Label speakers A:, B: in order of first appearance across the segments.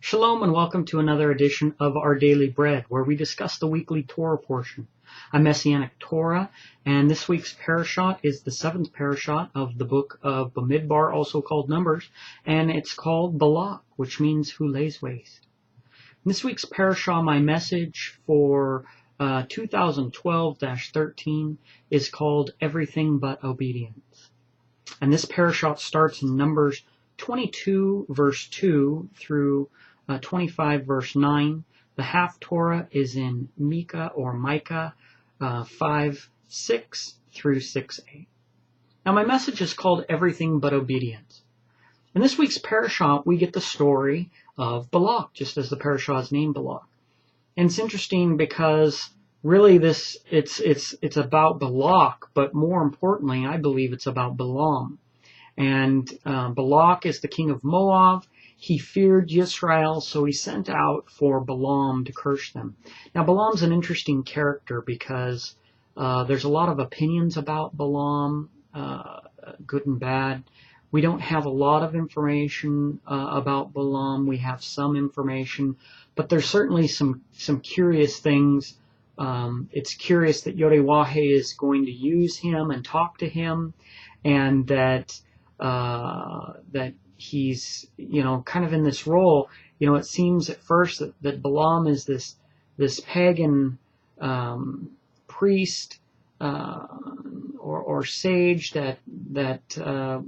A: Shalom and welcome to another edition of Our Daily Bread, where we discuss the weekly Torah portion. I'm Messianic Torah, and this week's Parashat is the 7th Parashat of the book of Bamidbar, also called Numbers, and it's called Balak, which means who lays waste. In this week's Parashat, my message for 2012-13 is called Everything But Obedience. And this Parashat starts in Numbers 22 verse 2 through 25 verse 9. The half Torah is in Micah 5:6 through 6:8. Now my message is called Everything But Obedience. In this week's Parashat, we get the story of Balak, just as the Parashat is named Balak. And it's interesting because really it's about Balak, but more importantly, I believe it's about Balaam. And Balak is the king of Moab. He feared Yisrael, so he sent out for Balaam to curse them. Now, Balaam's an interesting character because there's a lot of opinions about Balaam, good and bad. We don't have a lot of information about Balaam. We have some information, but there's certainly some curious things. It's curious that YHWH is going to use him and talk to him, and that he's, kind of in this role. It seems at first that Balaam is this pagan priest or sage that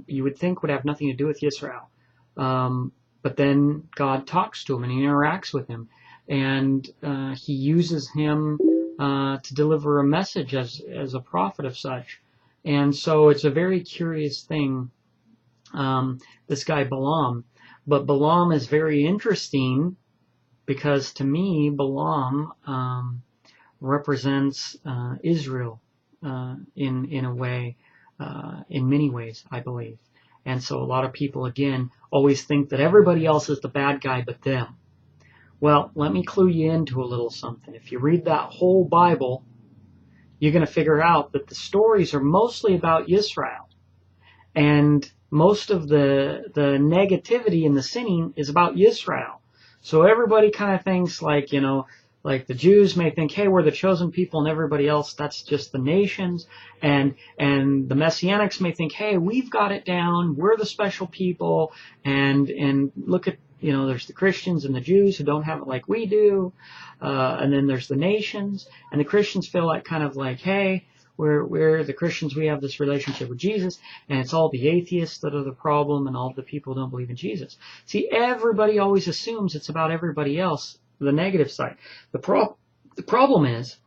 A: you would think would have nothing to do with Yisrael. But then God talks to him and he interacts with him, and he uses him to deliver a message as a prophet of such. And so it's a very curious thing, this guy Balaam. But Balaam is very interesting because to me, Balaam represents Israel in a way, in many ways, I believe. And so a lot of people, again, always think that everybody else is the bad guy but them. Well, let me clue you into a little something. If you read that whole Bible, you're going to figure out that the stories are mostly about Yisrael. And most of the negativity and the sinning is about Yisrael. So everybody kind of thinks like the Jews may think, hey, we're the chosen people, and everybody else, that's just the nations. And the Messianics may think, hey, we've got it down, we're the special people, and look at, there's the Christians and the Jews who don't have it like we do. And then there's the nations, and the Christians feel like kind of like, hey, we're the Christians, we have this relationship with Jesus, and it's all the atheists that are the problem, and all the people who don't believe in Jesus. See, everybody always assumes it's about everybody else, the negative side. The problem is,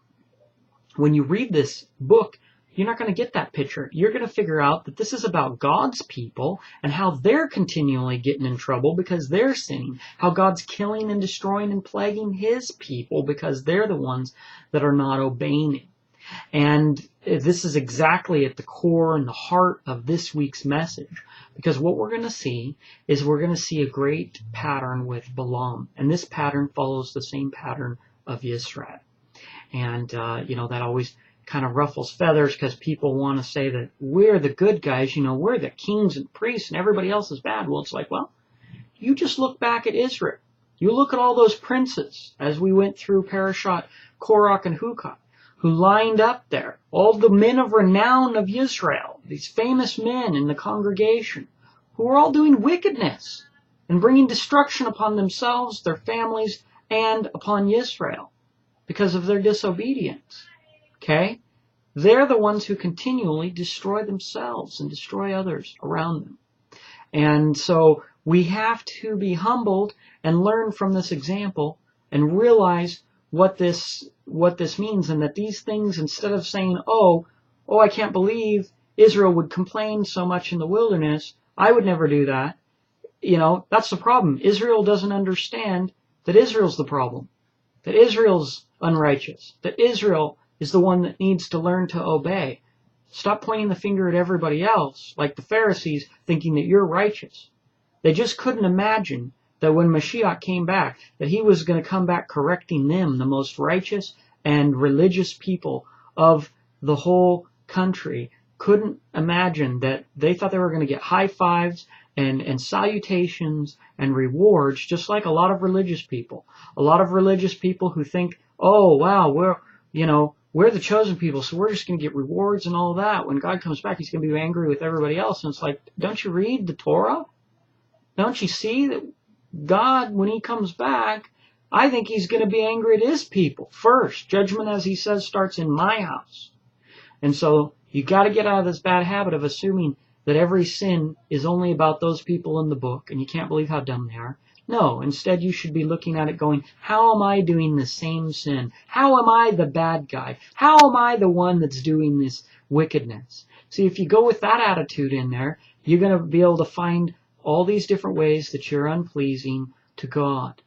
A: when you read this book, you're not going to get that picture. You're going to figure out that this is about God's people and how they're continually getting in trouble because they're sinning. How God's killing and destroying and plaguing His people because they're the ones that are not obeying Him. And this is exactly at the core and the heart of this week's message. Because what we're going to see is we're going to see a great pattern with Balaam. And this pattern follows the same pattern of Yisrael. And, that always kind of ruffles feathers because people want to say that we're the good guys, we're the kings and priests and everybody else is bad. Well, it's like, well, you just look back at Israel. You look at all those princes as we went through Parashat, Korach and Hukat, who lined up there, all the men of renown of Israel, these famous men in the congregation, who were all doing wickedness and bringing destruction upon themselves, their families, and upon Israel because of their disobedience. Okay? They're the ones who continually destroy themselves and destroy others around them. And so we have to be humbled and learn from this example and realize what this means, and that these things, instead of saying, oh, I can't believe Israel would complain so much in the wilderness, I would never do that. That's the problem. Israel doesn't understand that Israel's the problem, that Israel's unrighteous, that Israel is the one that needs to learn to obey. Stop pointing the finger at everybody else, like the Pharisees, thinking that you're righteous. They just couldn't imagine that when Mashiach came back, that he was going to come back correcting them, the most righteous and religious people of the whole country. Couldn't imagine that they thought they were going to get high fives and salutations and rewards, just like a lot of religious people. A lot of religious people who think, oh, wow, we're the chosen people, so we're just going to get rewards and all that. When God comes back, he's going to be angry with everybody else. And it's like, don't you read the Torah? Don't you see that God, when he comes back, I think he's going to be angry at his people first. Judgment, as he says, starts in my house. And so you got to get out of this bad habit of assuming that every sin is only about those people in the book, and you can't believe how dumb they are. No, instead you should be looking at it going, how am I doing the same sin? How am I the bad guy? How am I the one that's doing this wickedness? See, if you go with that attitude in there, you're going to be able to find all these different ways that you're unpleasing to God.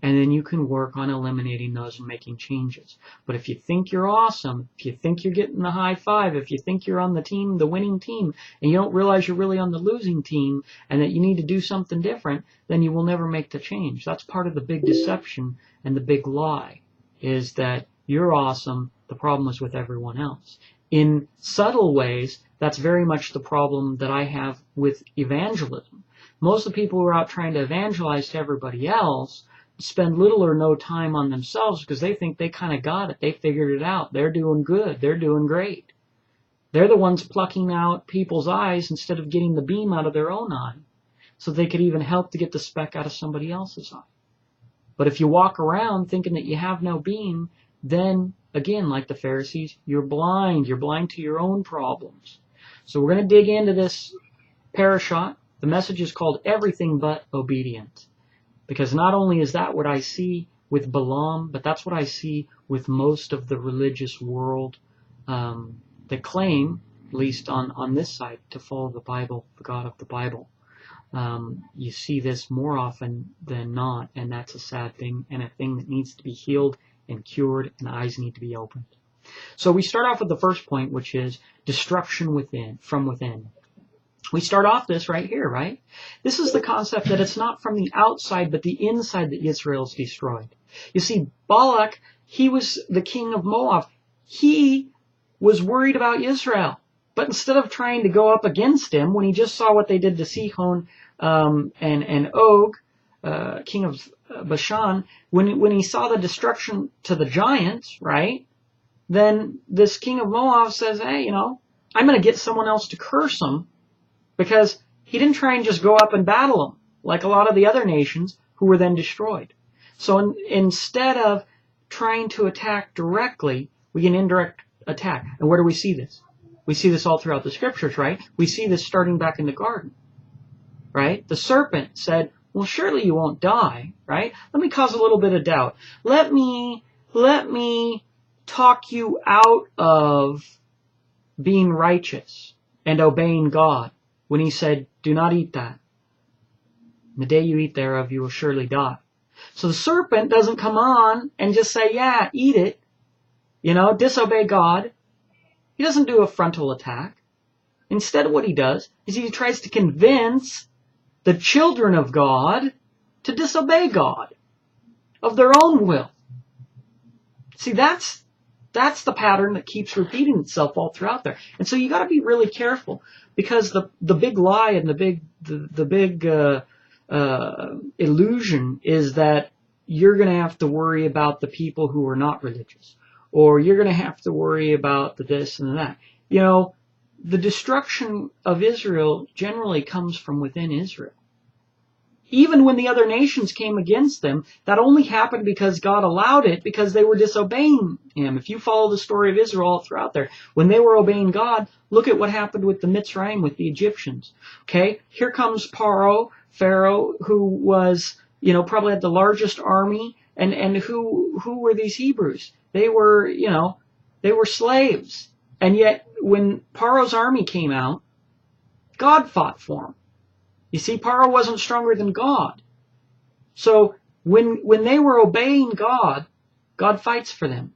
A: And then you can work on eliminating those and making changes. But if you think you're awesome, if you think you're getting the high five, if you think you're on the team, the winning team, and you don't realize you're really on the losing team and that you need to do something different, then you will never make the change. That's part of the big deception and the big lie, is that you're awesome. The problem is with everyone else. In subtle ways, that's very much the problem that I have with evangelism. Most of the people who are out trying to evangelize to everybody else spend little or no time on themselves because they think they kind of got it. They figured it out. They're doing good. They're doing great. They're the ones plucking out people's eyes instead of getting the beam out of their own eye, so they could even help to get the speck out of somebody else's eye. But if you walk around thinking that you have no beam, then, again, like the Pharisees, you're blind. You're blind to your own problems. So we're going to dig into this Parashat. The message is called Everything But Obedient. Because not only is that what I see with Balaam, but that's what I see with most of the religious world that claim, at least on this side, to follow the Bible, the God of the Bible. You see this more often than not, and that's a sad thing, and a thing that needs to be healed and cured, and eyes need to be opened. So we start off with the first point, which is destruction from within. We start off this right here, right? This is the concept that it's not from the outside, but the inside that Israel's destroyed. You see, Balak, he was the king of Moab. He was worried about Israel. But instead of trying to go up against him, when he just saw what they did to Sihon and Og, king of Bashan, when he saw the destruction to the giants, right? Then this king of Moab says, hey, I'm going to get someone else to curse him. Because he didn't try and just go up and battle them like a lot of the other nations who were then destroyed. So instead of trying to attack directly, we get an indirect attack. And where do we see this? We see this all throughout the scriptures, right? We see this starting back in the garden, right? The serpent said, well, surely you won't die, right? Let me cause a little bit of doubt. Let me talk you out of being righteous and obeying God. When he said, do not eat that. The day you eat thereof, you will surely die. So the serpent doesn't come on and just say, yeah, eat it. Disobey God. He doesn't do a frontal attack. Instead, what he does is he tries to convince the children of God to disobey God of their own will. See, that's the pattern that keeps repeating itself all throughout there. And so you got to be really careful. Because the big lie and the big illusion is that you're going to have to worry about the people who are not religious, or you're going to have to worry about the this and that. The destruction of Israel generally comes from within Israel. Even when the other nations came against them, that only happened because God allowed it because they were disobeying him. If you follow the story of Israel all throughout there, when they were obeying God, look at what happened with the Mitzrayim, with the Egyptians. Okay, here comes Pharaoh, who was, probably had the largest army, and who were these Hebrews? They were, they were slaves. And yet, when Pharaoh's army came out, God fought for him. You see, Pharaoh wasn't stronger than God. So when they were obeying God, God fights for them.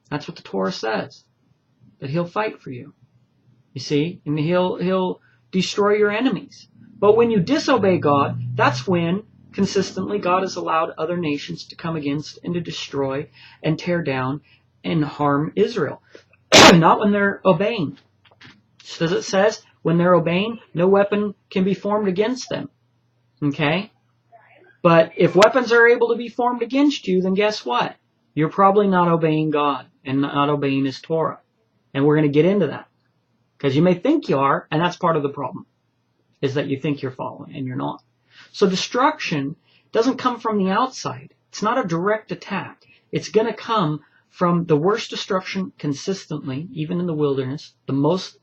A: That's what the Torah says, that he'll fight for you. You see, and he'll destroy your enemies. But when you disobey God, that's when consistently God has allowed other nations to come against and to destroy and tear down and harm Israel. Not when they're obeying. So as it says, when they're obeying, no weapon can be formed against them. Okay? But if weapons are able to be formed against you, then guess what? You're probably not obeying God and not obeying His Torah. And we're going to get into that. Because you may think you are, and that's part of the problem, is that you think you're following, and you're not. So destruction doesn't come from the outside. It's not a direct attack. It's going to come from the worst destruction consistently, even in the wilderness. The most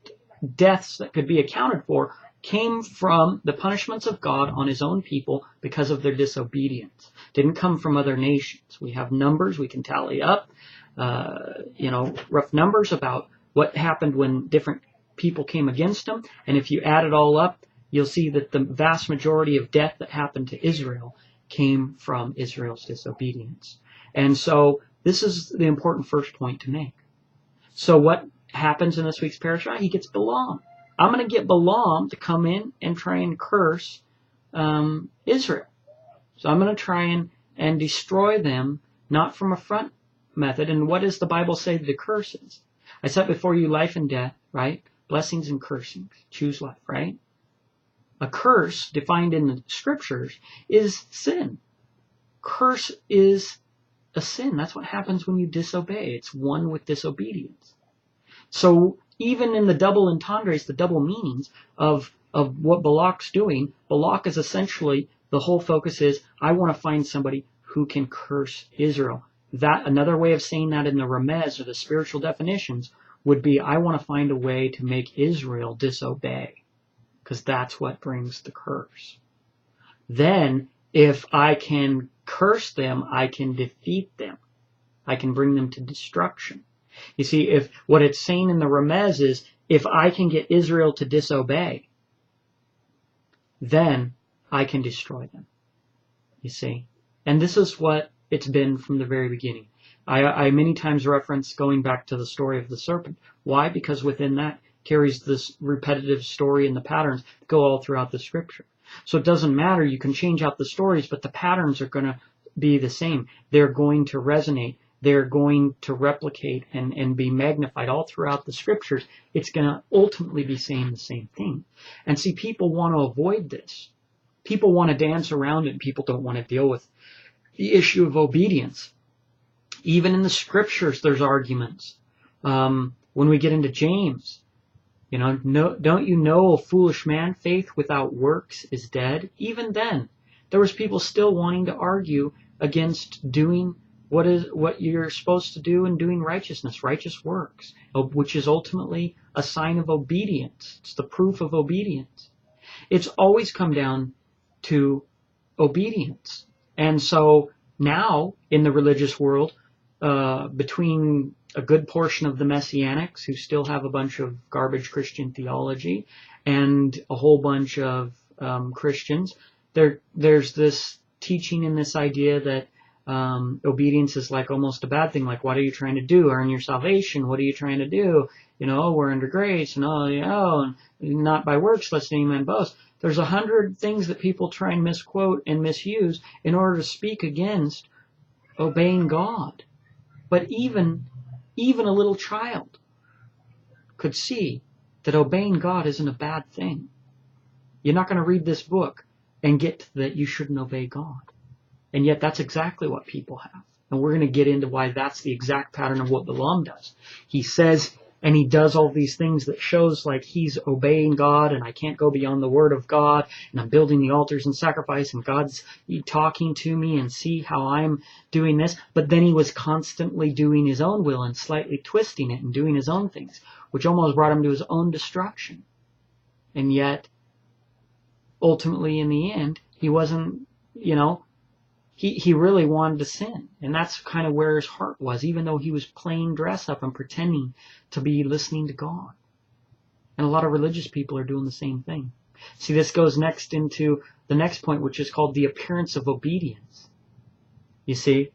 A: deaths that could be accounted for came from the punishments of God on His own people because of their disobedience. Didn't come from other nations. We have numbers we can tally up, rough numbers about what happened when different people came against them. And if you add it all up, you'll see that the vast majority of death that happened to Israel came from Israel's disobedience. And so this is the important first point to make. So what happens in this week's parasha? He gets Balaam. I'm going to get Balaam to come in and try and curse Israel. So I'm going to try and destroy them, not from a front method. And what does the Bible say the curse is? I set before you life and death, right? Blessings and cursings. Choose life, right? A curse, defined in the scriptures, is sin. Curse is a sin. That's what happens when you disobey. It's one with disobedience. So even in the double entendres, the double meanings of what Balak's doing, Balak is essentially, the whole focus is, I want to find somebody who can curse Israel. That, another way of saying that in the Ramez, or the spiritual definitions, would be, I want to find a way to make Israel disobey. Because that's what brings the curse. Then, if I can curse them, I can defeat them. I can bring them to destruction. You see, if what it's saying in the Ramez is, if I can get Israel to disobey, then I can destroy them. You see? And this is what it's been from the very beginning. I many times reference going back to the story of the serpent. Why? Because within that carries this repetitive story and the patterns that go all throughout the scripture. So it doesn't matter. You can change out the stories, but the patterns are going to be the same. They're going to resonate. They're going to replicate and be magnified all throughout the scriptures. It's going to ultimately be saying the same thing. And see, people want to avoid this. People want to dance around it. People don't want to deal with the issue of obedience. Even in the scriptures, there's arguments. When we get into James, don't you know, a foolish man, faith without works is dead? Even then, there was people still wanting to argue against doing what you're supposed to do and doing righteousness, righteous works, which is ultimately a sign of obedience. It's the proof of obedience. It's always come down to obedience. And so now, in the religious world, between a good portion of the Messianics who still have a bunch of garbage Christian theology and a whole bunch of Christians, there's this teaching and this idea that obedience is like almost a bad thing. Like, what are you trying to do? Earn your salvation? What are you trying to do? We're under grace, and not by works, lest any man boast. There's 100 things that people try and misquote and misuse in order to speak against obeying God. But even a little child could see that obeying God isn't a bad thing. You're not going to read this book and get that you shouldn't obey God. And yet that's exactly what people have. And we're going to get into why that's the exact pattern of what Balaam does. He says, and he does all these things that shows like he's obeying God, and I can't go beyond the word of God, and I'm building the altars and sacrifice, and God's talking to me, and see how I'm doing this. But then he was constantly doing his own will and slightly twisting it and doing his own things, which almost brought him to his own destruction. And yet, ultimately in the end, he wasn't, he really wanted to sin. And that's kind of where his heart was, even though he was playing dress up and pretending to be listening to God. And a lot of religious people are doing the same thing. See, this goes next into the next point, which is called the appearance of obedience. You see?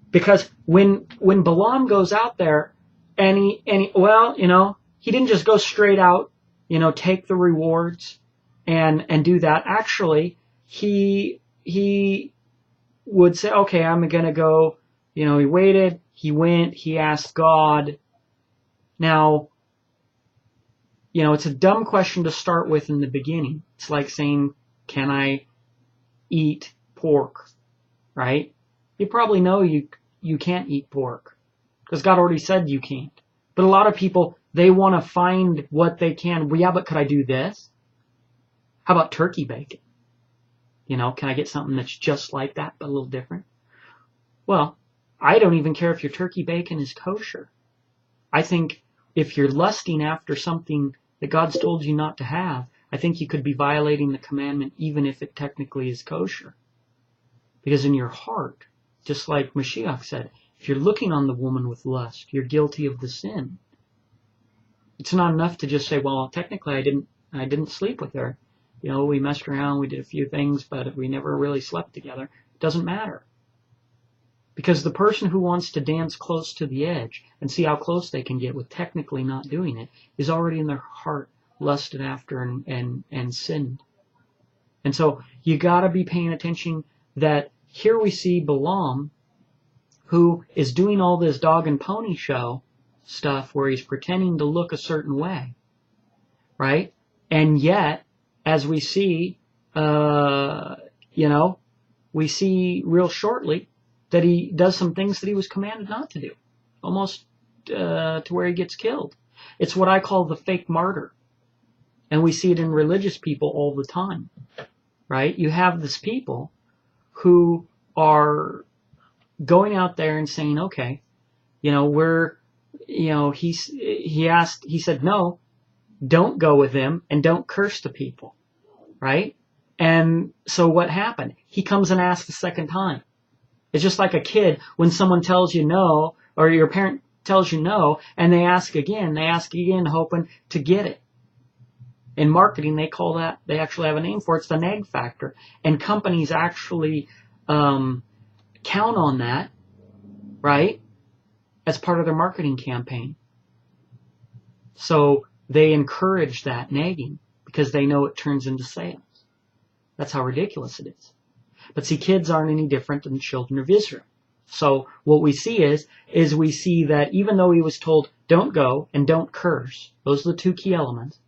A: Because when Balaam goes out there and he didn't just go straight out, take the rewards and do that. Actually, he would say, okay, I'm going to go, he waited, he went, he asked God. Now, it's a dumb question to start with in the beginning. It's like saying, can I eat pork? Right? You probably know you can't eat pork because God already said you can't. But a lot of people, they want to find what they can. Well, yeah, but could I do this? How about turkey bacon? Can I get something that's just like that but a little different? Well, I don't even care if your turkey bacon is kosher. I think if you're lusting after something that God's told you not to have, I think you could be violating the commandment even if it technically is kosher. Because in your heart, just like Mashiach said, if you're looking on the woman with lust, you're guilty of the sin. It's not enough to just say, well, technically I didn't sleep with her. We messed around, we did a few things, but we never really slept together. It doesn't matter. Because the person who wants to dance close to the edge and see how close they can get with technically not doing it is already in their heart lusted after and sinned. And so you got to be paying attention that here we see Balaam, who is doing all this dog and pony show stuff where he's pretending to look a certain way, right? And yet, as we see, we see real shortly that he does some things that he was commanded not to do, almost to where he gets killed. It's what I call the fake martyr. And we see it in religious people all the time, right? You have this people who are going out there and saying, okay, he said, no, don't go with them and don't curse the people, right? And so what happened? He comes and asks the second time. It's just like a kid when someone tells you no, or your parent tells you no, and they ask again, hoping to get it. In marketing, they actually have a name for it. It's the nag factor. And companies actually count on that, right, as part of their marketing campaign. So they encourage that nagging because they know it turns into sales. That's how ridiculous it is. But see, kids aren't any different than the children of Israel. So what we see is we see that even though he was told, don't go and don't curse, those are the two key elements,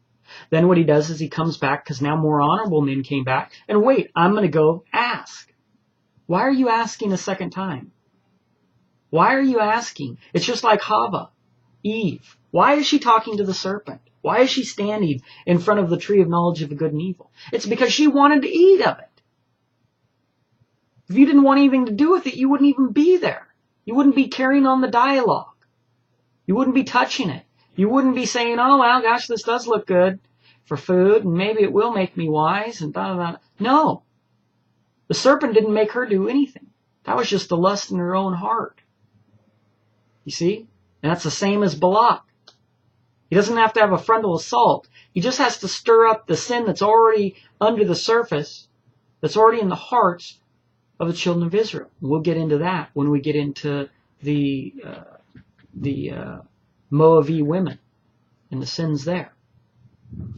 A: then what he does is he comes back because now more honorable men came back, and wait, I'm going to go ask. Why are you asking a second time? Why are you asking? It's just like Eve. Why is she talking to the serpent? Why is she standing in front of the tree of knowledge of the good and evil? It's because she wanted to eat of it. If you didn't want anything to do with it, you wouldn't even be there. You wouldn't be carrying on the dialogue. You wouldn't be touching it. You wouldn't be saying, oh, well, gosh, this does look good for food, and maybe it will make me wise, and da da da. No. The serpent didn't make her do anything. That was just the lust in her own heart. You see? And that's the same as Balak. He doesn't have to have a frontal assault. He just has to stir up the sin that's already under the surface, that's already in the hearts of the children of Israel. We'll get into that when we get into the Moabite women and the sins there.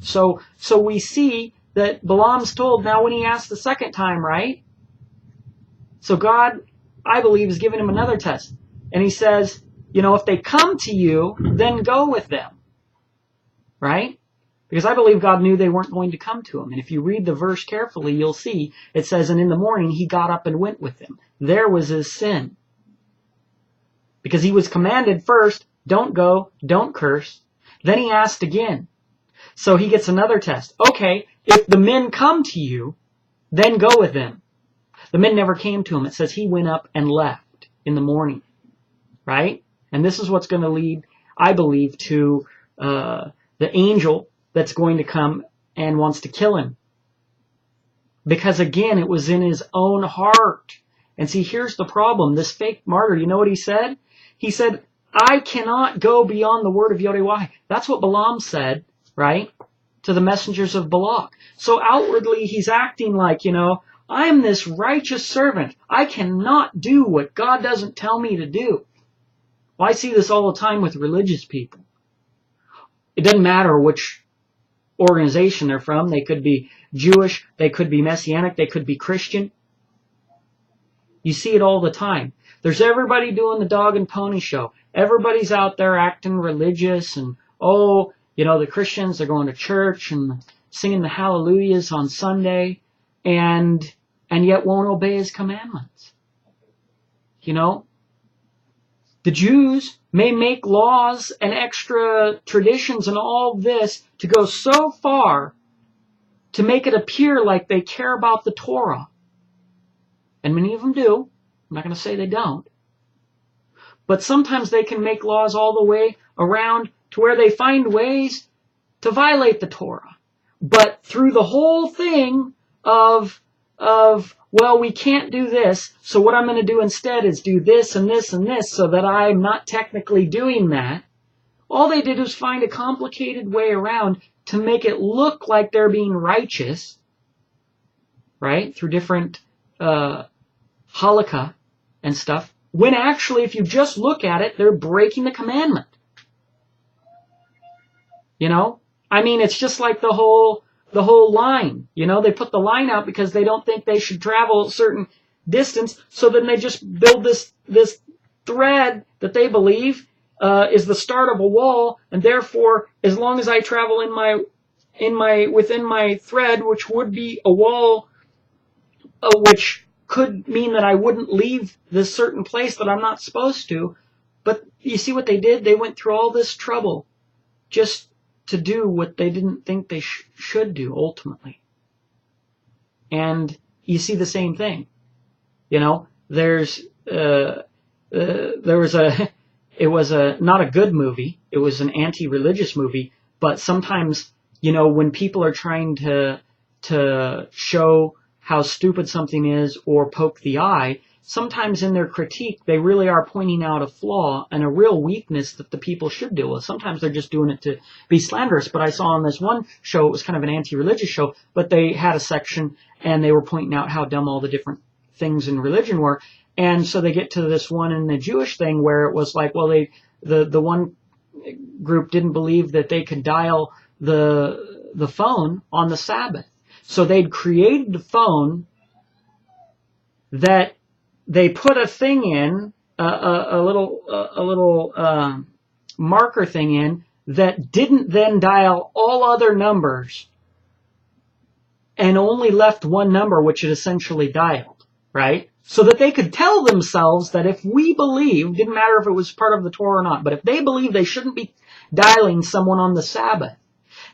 A: So we see that Balaam's told now when he asked the second time, right? So God, I believe, is giving him another test. And he says, if they come to you, then go with them. Right? Because I believe God knew they weren't going to come to him. And if you read the verse carefully, you'll see it says, and in the morning he got up and went with them. There was his sin. Because he was commanded first, don't go, don't curse. Then he asked again. So he gets another test. Okay, if the men come to you, then go with them. The men never came to him. It says he went up and left in the morning. Right? And this is what's going to lead, I believe, to the angel that's going to come and wants to kill him. Because again, it was in his own heart. And see, here's the problem. This fake martyr, you know what he said? He said, I cannot go beyond the word of YHWH. That's what Balaam said, right? To the messengers of Balak. So outwardly, he's acting like, I'm this righteous servant. I cannot do what God doesn't tell me to do. Well, I see this all the time with religious people. It doesn't matter which organization they're from. They could be Jewish, they could be Messianic, they could be Christian. You see it all the time. There's everybody doing the dog and pony show. Everybody's out there acting religious and, the Christians, they're going to church and singing the hallelujahs on Sunday and yet won't obey his commandments. The Jews may make laws and extra traditions and all this to go so far to make it appear like they care about the Torah. And many of them do. I'm not going to say they don't. But sometimes they can make laws all the way around to where they find ways to violate the Torah. But through the whole thing of well, we can't do this, so what I'm going to do instead is do this and this and this so that I'm not technically doing that. All they did was find a complicated way around to make it look like they're being righteous, right? Through different halakha and stuff. When actually, if you just look at it, they're breaking the commandment. It's just like the whole line. They put the line out because they don't think they should travel a certain distance. So then they just build this thread that they believe is the start of a wall, and therefore, as long as I travel within my thread, which would be a wall, which could mean that I wouldn't leave this certain place that I'm not supposed to. But you see what they did? They went through all this trouble just to do what they didn't think they should do ultimately. And you see the same thing. There was not a good movie. It was an anti-religious movie. But sometimes, when people are trying to show how stupid something is or poke the eye, sometimes in their critique, they really are pointing out a flaw and a real weakness that the people should deal with. Sometimes they're just doing it to be slanderous. But I saw on this one show, it was kind of an anti-religious show, but they had a section and they were pointing out how dumb all the different things in religion were. And so they get to this one in the Jewish thing where it was like, well, the one group didn't believe that they could dial the phone on the Sabbath. So they'd created a phone that they put a thing in, a little marker thing in that didn't then dial all other numbers and only left one number, which it essentially dialed, right? So that they could tell themselves that if we believe, didn't matter if it was part of the Torah or not, but if they believe they shouldn't be dialing someone on the Sabbath,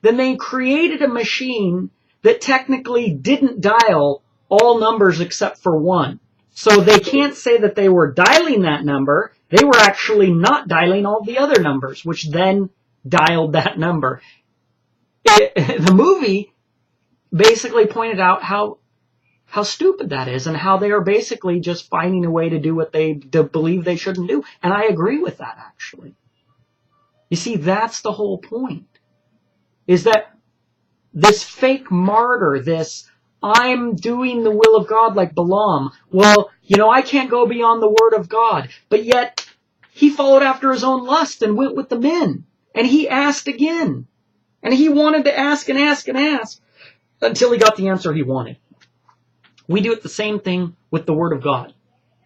A: then they created a machine that technically didn't dial all numbers except for one. So they can't say that they were dialing that number. They were actually not dialing all the other numbers, which then dialed that number. The movie basically pointed out how stupid that is and how they are basically just finding a way to do what they believe they shouldn't do. And I agree with that, actually. You see, that's the whole point. Is that this fake martyr, this I'm doing the will of God like Balaam. Well, I can't go beyond the word of God. But yet, he followed after his own lust and went with the men. And he asked again. And he wanted to ask and ask and ask until he got the answer he wanted. We do it the same thing with the word of God.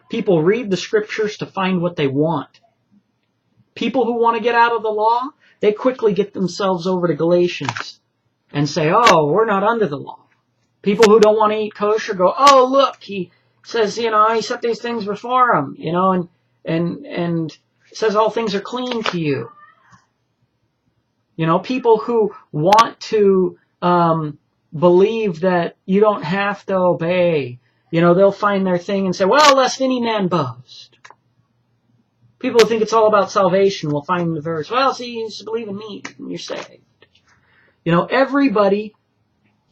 A: People read the scriptures to find what they want. People who want to get out of the law, they quickly get themselves over to Galatians and say, oh, we're not under the law. People who don't want to eat kosher go, oh, look, he says, he set these things before him, and says all things are clean to you. People who want to believe that you don't have to obey, they'll find their thing and say, well, lest any man boast. People who think it's all about salvation will find the verse, well, see, you just believe in me and you're saved. Everybody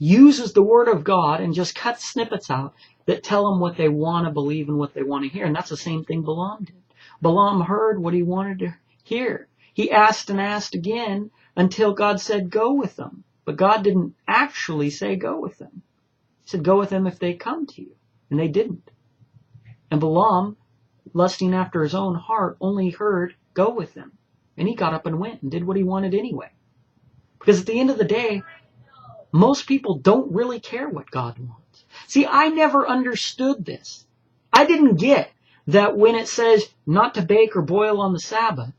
A: uses the word of God and just cuts snippets out that tell them what they want to believe and what they want to hear. And that's the same thing Balaam did. Balaam heard what he wanted to hear. He asked and asked again until God said, go with them. But God didn't actually say go with them. He said, go with them if they come to you. And they didn't. And Balaam, lusting after his own heart, only heard go with them. And he got up and went and did what he wanted anyway. Because at the end of the day, most people don't really care what God wants. See, I never understood this. I didn't get that when it says not to bake or boil on the Sabbath,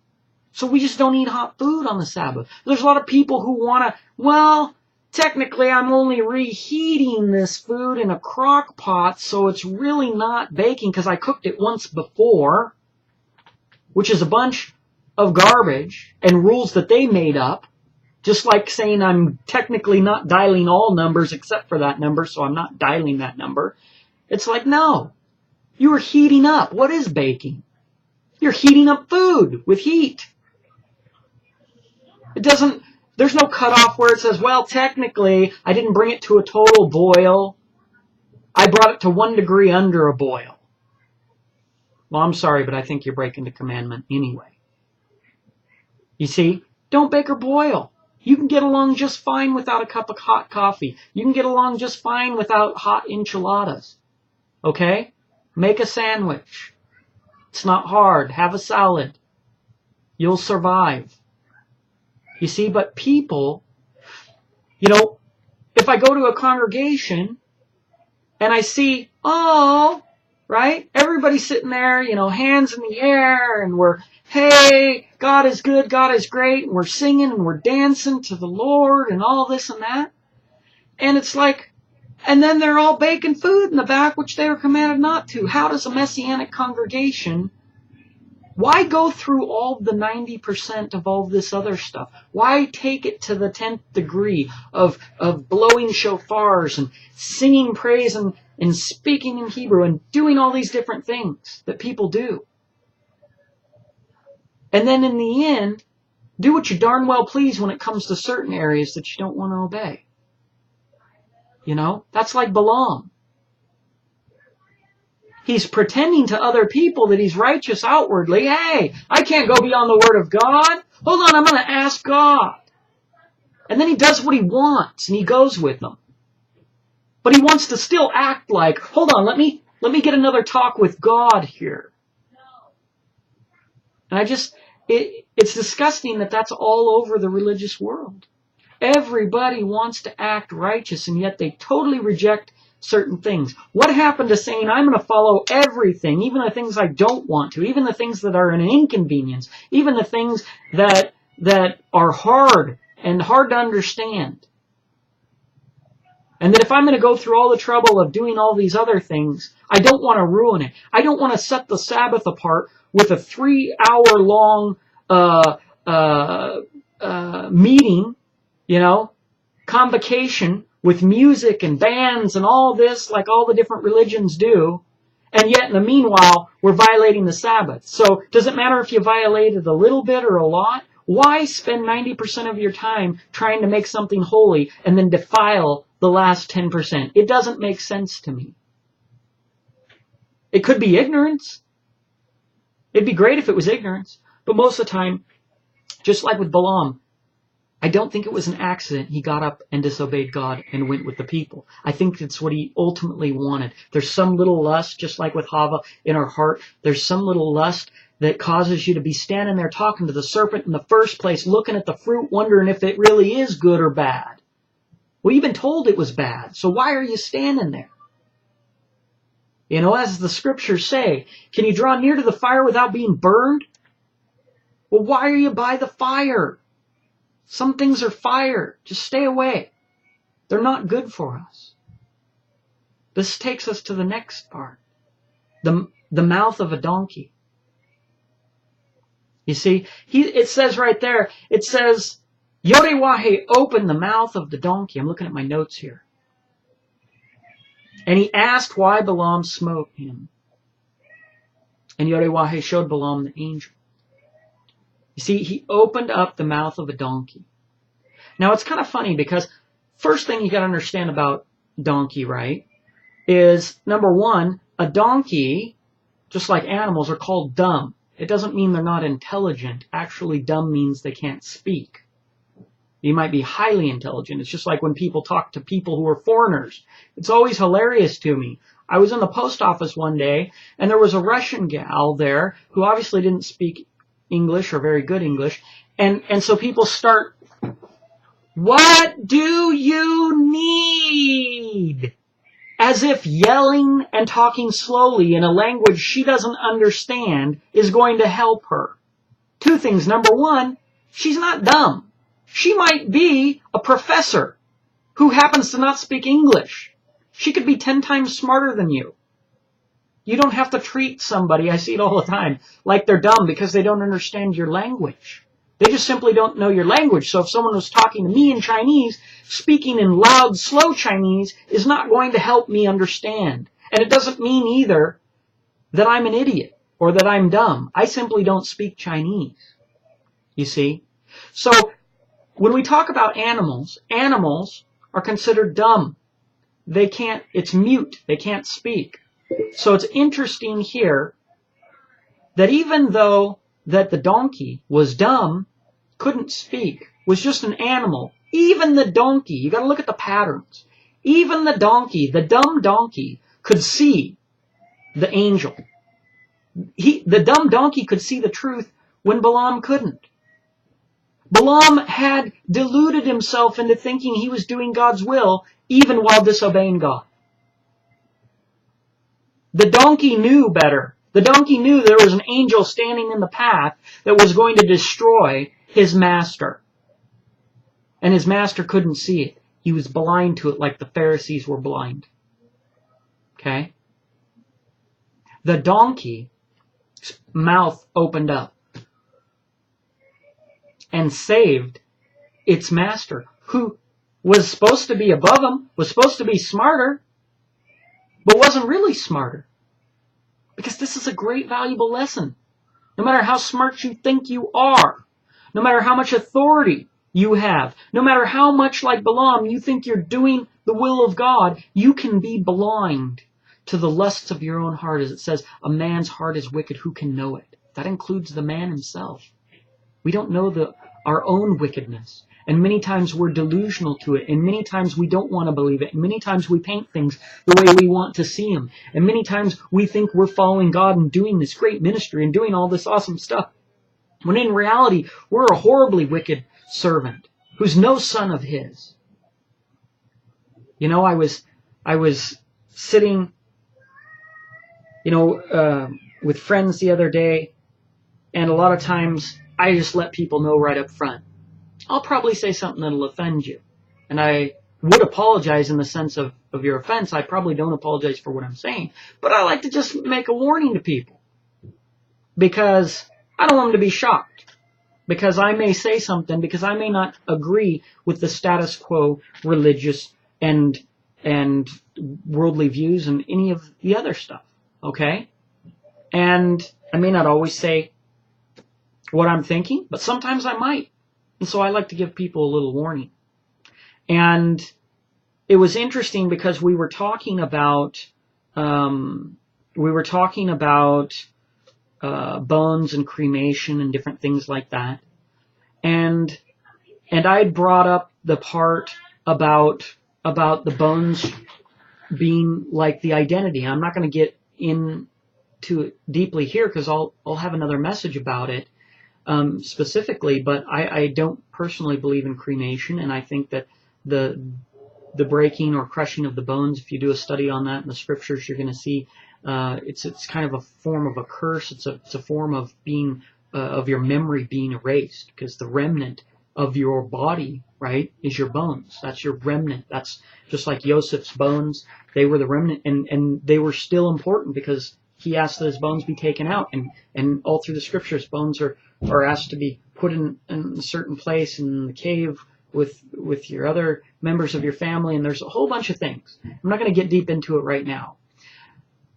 A: So we just don't eat hot food on the Sabbath. There's a lot of people who want to, well, technically I'm only reheating this food in a crock pot, so it's really not baking because I cooked it once before, which is a bunch of garbage and rules that they made up. Just like saying I'm technically not dialing all numbers except for that number, so I'm not dialing that number. It's like, no. You are heating up. What is baking? You're heating up food with heat. It doesn't, there's no cutoff where it says, well, technically, I didn't bring it to a total boil. I brought it to 1 degree under a boil. Well, I'm sorry, but I think you're breaking the commandment anyway. You see, don't bake or boil. You can get along just fine without a cup of hot coffee. You can get along just fine without hot enchiladas. Okay? Make a sandwich. It's not hard. Have a salad. You'll survive. You see, but people, you know, if I go to a congregation and I see, oh, right? Everybody's sitting there, you know, hands in the air, and we're, hey, God is good, God is great, and we're singing and we're dancing to the Lord and all this and that. And it's like, and then they're all baking food in the back, which they were commanded not to. How does a Messianic congregation, why go through all the 90% of all this other stuff? Why take it to the 10th degree of blowing shofars and singing praise and speaking in Hebrew and doing all these different things that people do? And then in the end, do what you darn well please when it comes to certain areas that you don't want to obey. You know, that's like Balaam. He's pretending to other people that he's righteous outwardly. Hey, I can't go beyond the Word of God. Hold on, I'm going to ask God. And then he does what he wants, and he goes with them. But he wants to still act like, hold on, let me get another talk with God here. And it's disgusting that that's all over the religious world. Everybody wants to act righteous, and yet they totally reject certain things. What happened to saying, I'm going to follow everything, even the things I don't want to, even the things that are an inconvenience, even the things that are hard and hard to understand? And that if I'm going to go through all the trouble of doing all these other things, I don't want to ruin it. I don't want to set the Sabbath apart with a 3-hour-long meeting, you know, convocation with music and bands and all this, like all the different religions do. And yet, in the meanwhile, we're violating the Sabbath. So, does it matter if you violated a little bit or a lot? Why spend 90% of your time trying to make something holy and then defile the last 10%? It doesn't make sense to me. It could be ignorance. It'd be great if it was ignorance. But most of the time, just like with Balaam, I don't think it was an accident he got up and disobeyed God and went with the people. I think that's what he ultimately wanted. There's some little lust, just like with Hava in our heart. There's some little lust that causes you to be standing there talking to the serpent in the first place, looking at the fruit, wondering if it really is good or bad. Well, you've been told it was bad, so why are you standing there? You know, as the scriptures say, can you draw near to the fire without being burned? Well, why are you by the fire? Some things are fire. Just stay away. They're not good for us. This takes us to the next part. The mouth of a donkey. You see, it says right there, it says, YHWH opened the mouth of the donkey. I'm looking at my notes here. And he asked why Balaam smote him. And YHWH showed Balaam the angel. You see, he opened up the mouth of a donkey. Now, it's kind of funny because first thing you got to understand about donkey, right, is, number one, a donkey, just like animals, are called dumb. It doesn't mean they're not intelligent. Actually, dumb means they can't speak. You might be highly intelligent. It's just like when people talk to people who are foreigners. It's always hilarious to me. I was in the post office one day, and there was a Russian gal there who obviously didn't speak English or very good English. And so people start, what do you need? As if yelling and talking slowly in a language she doesn't understand is going to help her. two things. Number one, she's not dumb. She might be a professor who happens to not speak English. She could be 10 times smarter than you. You don't have to treat somebody, I see it all the time, like they're dumb because they don't understand your language. They just simply don't know your language. So if someone was talking to me in Chinese, speaking in loud, slow Chinese is not going to help me understand. And it doesn't mean either that I'm an idiot or that I'm dumb. I simply don't speak Chinese. You see? So when we talk about animals, animals are considered dumb. They can't, it's mute. They can't speak. So it's interesting here that even though that the donkey was dumb, couldn't speak, was just an animal, even the donkey, you got to look at the patterns. Even the donkey, the dumb donkey, could see the angel. The dumb donkey could see the truth when Balaam couldn't. Balaam had deluded himself into thinking he was doing God's will even while disobeying God. The donkey knew better. The donkey knew there was an angel standing in the path that was going to destroy his master. And his master couldn't see it. He was blind to it like the Pharisees were blind. Okay? The donkey's mouth opened up and saved its master, who was supposed to be above him, was supposed to be smarter, but wasn't really smarter. Because this is a great, valuable lesson. No matter how smart you think you are, no matter how much authority you have, no matter how much like Balaam you think you're doing the will of God, you can be blind to the lusts of your own heart. As it says, a man's heart is wicked, who can know it? That includes the man himself. We don't know our own wickedness. And many times we're delusional to it. And many times we don't want to believe it. And many times we paint things the way we want to see them. And many times we think we're following God and doing this great ministry and doing all this awesome stuff. When in reality, we're a horribly wicked servant who's no son of his. You know, I was sitting, with friends the other day. And a lot of times I just let people know right up front. I'll probably say something that'll offend you. And I would apologize in the sense of your offense. I probably don't apologize for what I'm saying. But I like to just make a warning to people. Because I don't want them to be shocked. Because I may say something, because I may not agree with the status quo religious and worldly views and any of the other stuff. Okay? And I may not always say what I'm thinking, but sometimes I might. And so I like to give people a little warning. And it was interesting because we were talking about bones and cremation and different things like that. And I had brought up the part about the bones being like the identity. I'm not going to get into it deeply here because I'll have another message about it. Specifically, but I don't personally believe in cremation, and I think that the breaking or crushing of the bones, if you do a study on that in the scriptures, you're going to see it's kind of a form of a curse. It's a form of being of your memory being erased, because the remnant of your body, right, is your bones. That's your remnant. That's just like Joseph's bones. They were the remnant, and they were still important because he asked that his bones be taken out, and all through the scriptures, bones are asked to be put in a certain place in the cave with your other members of your family, and there's a whole bunch of things. I'm not going to get deep into it right now.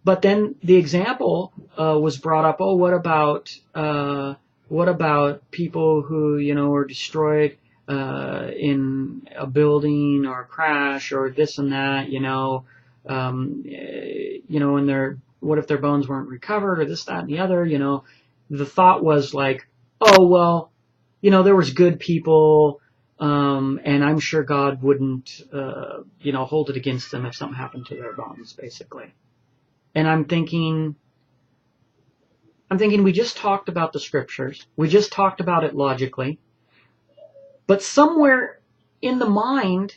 A: But then the example was brought up. Oh, what about people who were destroyed in a building or a crash or this and that? And what if their bones weren't recovered or this, that, and the other? The thought was like, oh well, there was good people, and I'm sure God wouldn't hold it against them if something happened to their bones, basically. And I'm thinking, we just talked about the scriptures. We just talked about it logically. But somewhere in the mind,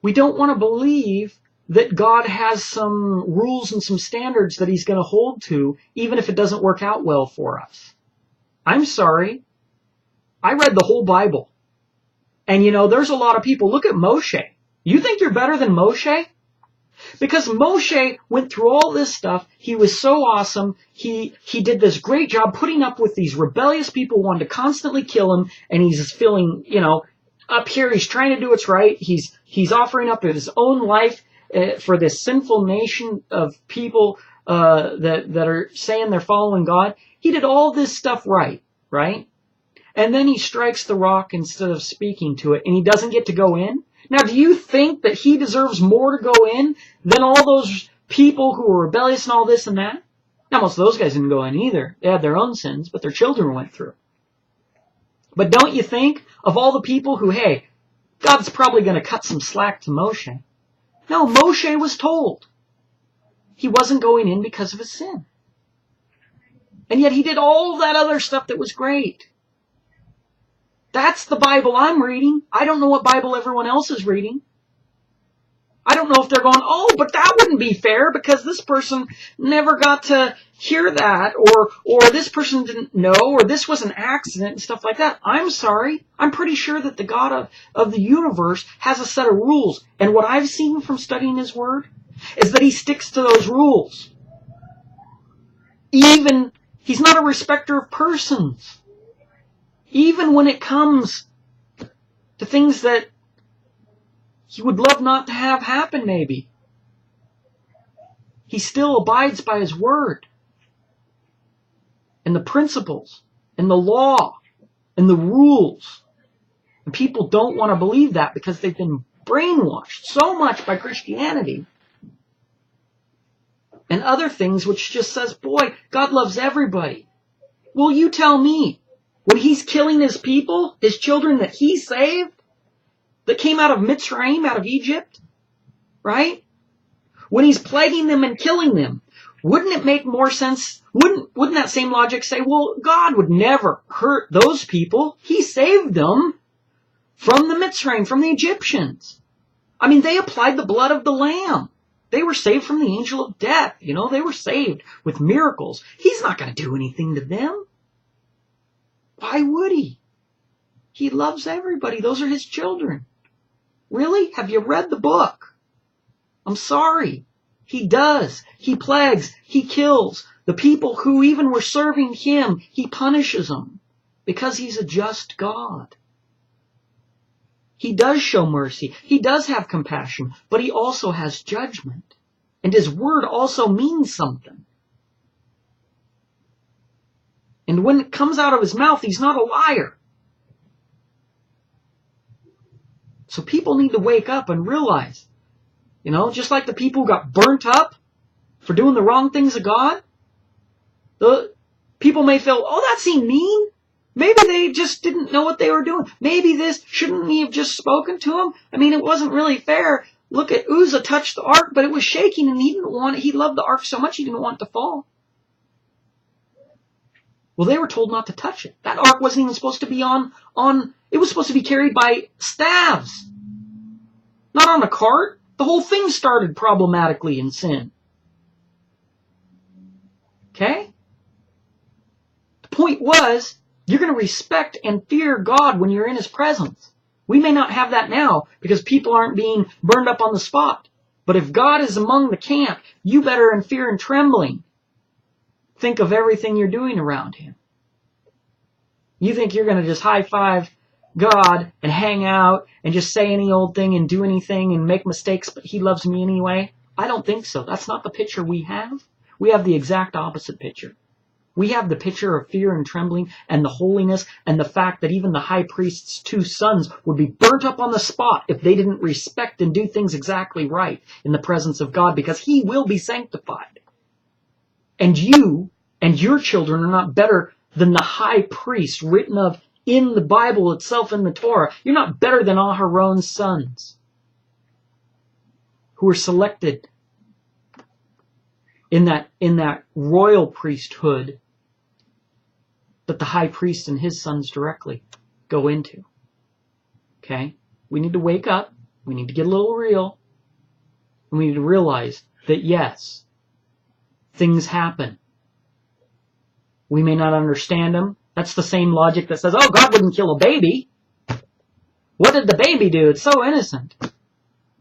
A: we don't want to believe that God has some rules and some standards that he's going to hold to, even if it doesn't work out well for us. I'm sorry, I read the whole Bible. And you know, there's a lot of people, look at Moshe. You think you're better than Moshe? Because Moshe went through all this stuff. He was so awesome. He did this great job putting up with these rebellious people who wanted to constantly kill him. And he's just feeling, you know, up here, he's trying to do what's right. He's offering up his own life for this sinful nation of people that are saying they're following God. He did all this stuff right? And then he strikes the rock instead of speaking to it, and he doesn't get to go in. Now, do you think that he deserves more to go in than all those people who were rebellious and all this and that? Now, most of those guys didn't go in either. They had their own sins, but their children went through. But don't you think of all the people who, hey, God's probably going to cut some slack to Moshe? No, Moshe was told he wasn't going in because of his sin. And yet he did all that other stuff that was great. That's the Bible I'm reading. I don't know what Bible everyone else is reading. I don't know if they're going, oh, but that wouldn't be fair because this person never got to hear that, or this person didn't know, or this was an accident and stuff like that. I'm sorry. I'm pretty sure that the God of the universe has a set of rules. And what I've seen from studying His Word is that He sticks to those rules. Even, He's not a respecter of persons. Even when it comes to things that He would love not to have happen, maybe, He still abides by His Word and the principles and the law and the rules. And people don't want to believe that because they've been brainwashed so much by Christianity and other things which just says, boy, God loves everybody. Well, you tell me, when He's killing His people, His children that He saved, that came out of Mitzrayim, out of Egypt, right? When He's plaguing them and killing them, wouldn't it make more sense? Wouldn't that same logic say, well, God would never hurt those people. He saved them from the Mitzrayim, from the Egyptians. I mean, they applied the blood of the Lamb. They were saved from the angel of death. You know, they were saved with miracles. He's not going to do anything to them. Why would He? He loves everybody. Those are His children. Really? Have you read the book? I'm sorry. He does. He plagues. He kills. The people who even were serving Him, He punishes them because He's a just God. He does show mercy. He does have compassion, but He also has judgment. And His Word also means something. And when it comes out of His mouth, He's not a liar. So people need to wake up and realize, you know, just like the people who got burnt up for doing the wrong things of God, the people may feel, oh, that seemed mean. Maybe they just didn't know what they were doing. Maybe this, shouldn't He have just spoken to him? I mean, it wasn't really fair. Look at Uzzah touched the ark, but it was shaking and he didn't want it. He loved the ark so much he didn't want it to fall. Well, they were told not to touch it. That ark wasn't even supposed to be it was supposed to be carried by staves. Not on a cart. The whole thing started problematically in sin. Okay? The point was, you're going to respect and fear God when you're in His presence. We may not have that now because people aren't being burned up on the spot. But if God is among the camp, you better in fear and trembling think of everything you're doing around Him. You think you're going to just high-five God and hang out and just say any old thing and do anything and make mistakes, but He loves me anyway? I don't think so. That's not the picture we have. We have the exact opposite picture. We have the picture of fear and trembling and the holiness and the fact that even the high priest's 2 sons would be burnt up on the spot if they didn't respect and do things exactly right in the presence of God, because He will be sanctified. And you and your children are not better than the high priest written of in the Bible itself, in the Torah. You're not better than Aharon's sons who were selected in that royal priesthood that the high priest and his sons directly go into. Okay? We need to wake up. We need to get a little real. And we need to realize that yes, things happen. We may not understand them That's the same logic that says, oh, God wouldn't kill a baby. What did the baby do? It's so innocent.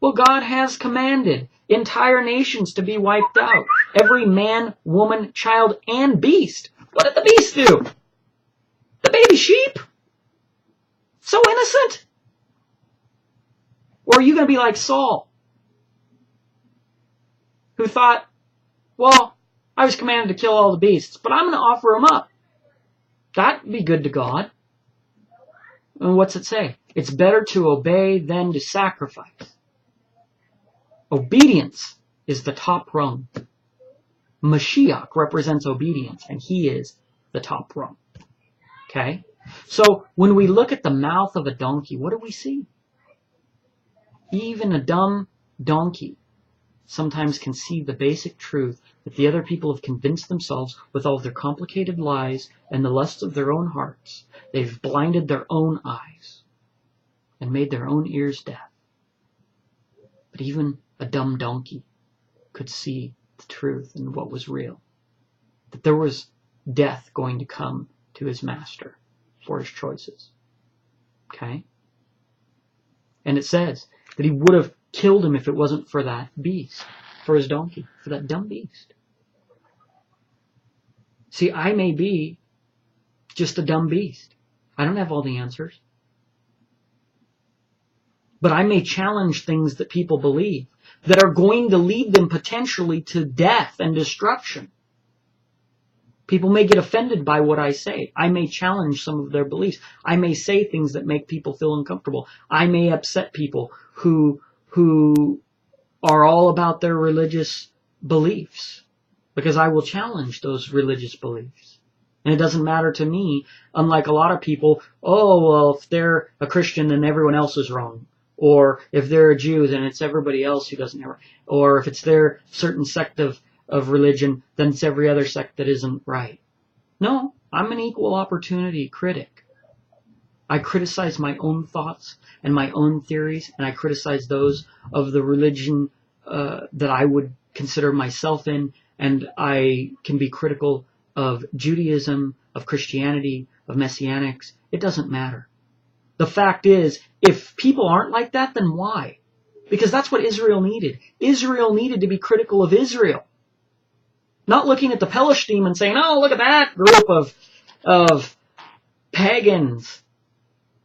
A: Well, God has commanded entire nations to be wiped out. Every man, woman, child, and beast. What did the beast do? The baby sheep? So innocent. Or are you going to be like Saul, who thought, well, I was commanded to kill all the beasts, but I'm going to offer them up. That'd be good to God. And what's it say? It's better to obey than to sacrifice. Obedience is the top rung. Mashiach represents obedience, and he is the top rung. Okay? So when we look at the mouth of a donkey, what do we see? Even a dumb donkey sometimes can see the basic truth that the other people have convinced themselves with all of their complicated lies and the lusts of their own hearts. They've blinded their own eyes and made their own ears deaf. But even a dumb donkey could see the truth and what was real. That there was death going to come to his master for his choices. Okay? And it says that he would have killed him if it wasn't for that beast, for his donkey, for that dumb beast. See, I may be just a dumb beast. I don't have all the answers. But I may challenge things that people believe that are going to lead them potentially to death and destruction. People may get offended by what I say. I may challenge some of their beliefs. I may say things that make people feel uncomfortable. I may upset people who are all about their religious beliefs, because I will challenge those religious beliefs. And it doesn't matter to me, unlike a lot of people, oh, well, if they're a Christian, then everyone else is wrong. Or if they're a Jew, then it's everybody else who doesn't have it. Or if it's their certain sect of religion, then it's every other sect that isn't right. No, I'm an equal opportunity critic. I criticize my own thoughts and my own theories, and I criticize those of the religion that I would consider myself in, and I can be critical of Judaism, of Christianity, of Messianics. It doesn't matter. The fact is, if people aren't like that, then why? Because that's what Israel needed. Israel needed to be critical of Israel. Not looking at the Pelishtim and saying, oh, look at that group of pagans.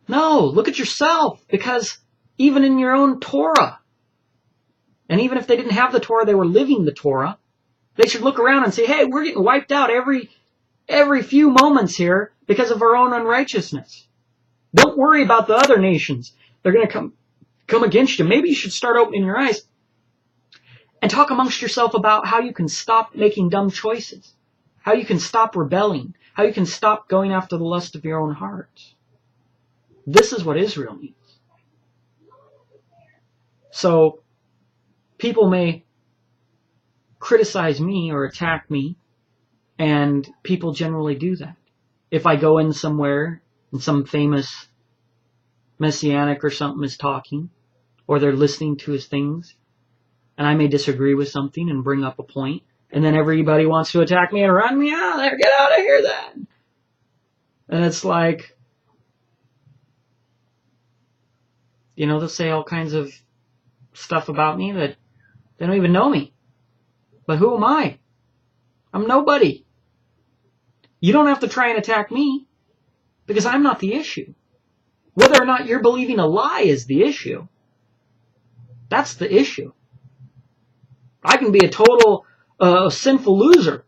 A: No, look at yourself, because even in your own Torah, and even if they didn't have the Torah, they were living the Torah, they should look around and say, hey, we're getting wiped out every few moments here because of our own unrighteousness. Don't worry about the other nations. They're going to come against you. Maybe you should start opening your eyes and talk amongst yourself about how you can stop making dumb choices, how you can stop rebelling, how you can stop going after the lust of your own heart. This is what Israel needs. So, people may criticize me or attack me, and people generally do that. If I go in somewhere and some famous Messianic or something is talking, or they're listening to his things, and I may disagree with something and bring up a point, and then everybody wants to attack me and run me out of there, get out of here then. And it's like, they'll say all kinds of stuff about me that they don't even know me. But who am I? I'm nobody. You don't have to try and attack me, because I'm not the issue. Whether or not you're believing a lie is the issue. That's the issue. I can be a total sinful loser.